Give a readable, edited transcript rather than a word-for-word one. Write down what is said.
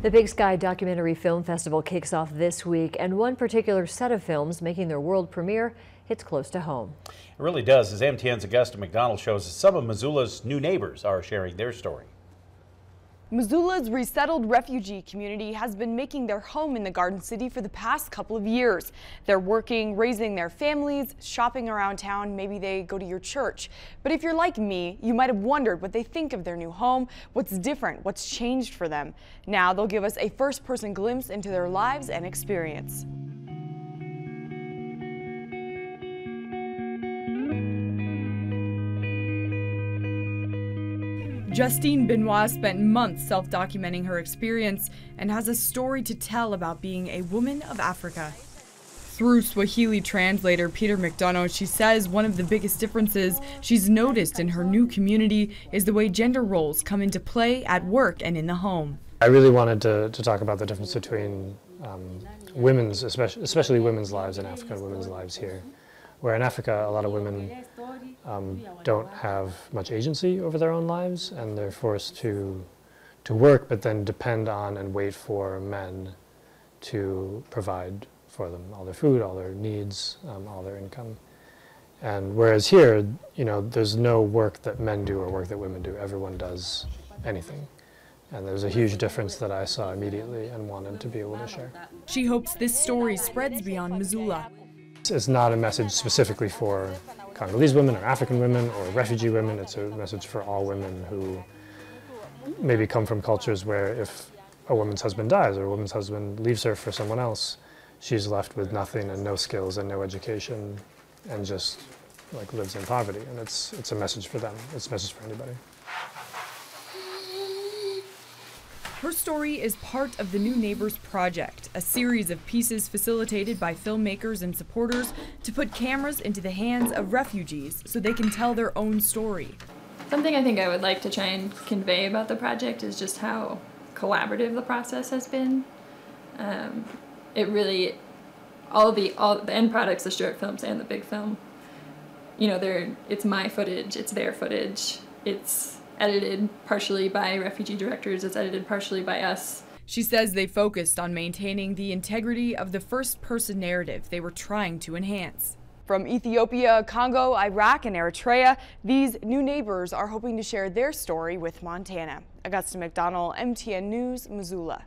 The Big Sky Documentary Film Festival kicks off this week, and one particular set of films making their world premiere hits close to home. It really does, as MTN's Augusta McDonald shows us some of Missoula's new neighbors are sharing their story. Missoula's resettled refugee community has been making their home in the Garden City for the past couple of years. They're working, raising their families, shopping around town, maybe they go to your church. But if you're like me, you might have wondered what they think of their new home, what's different, what's changed for them. Now they'll give us a first-person glimpse into their lives and experience. Justine Binwa spent months self-documenting her experience and has a story to tell about being a woman of Africa. Through Swahili translator Peter McDonough, she says one of the biggest differences she's noticed in her new community is the way gender roles come into play at work and in the home. I really wanted to talk about the difference between women's, especially women's lives in Africa and women's lives here. Where in Africa, a lot of women don't have much agency over their own lives, and they're forced to work, but then depend on and wait for men to provide for them all their food, all their needs, all their income. And whereas here, you know, there's no work that men do or work that women do. Everyone does anything. And there's a huge difference that I saw immediately and wanted to be able to share. She hopes this story spreads beyond Missoula. It's not a message specifically for Congolese women or African women or refugee women. It's a message for all women who maybe come from cultures where if a woman's husband dies or a woman's husband leaves her for someone else, she's left with nothing and no skills and no education and just like lives in poverty. And it's a message for them. It's a message for anybody. Her story is part of the New Neighbors Project, a series of pieces facilitated by filmmakers and supporters to put cameras into the hands of refugees so they can tell their own story. Something I think I would like to try and convey about the project is just how collaborative the process has been. It really, all the end products, the short films and the big film, you know, it's my footage, it's their footage, it's edited partially by refugee directors, it's edited partially by us. She says they focused on maintaining the integrity of the first-person narrative they were trying to enhance. From Ethiopia, Congo, Iraq, and Eritrea, these new neighbors are hoping to share their story with Montana. Augusta McDonald, MTN News, Missoula.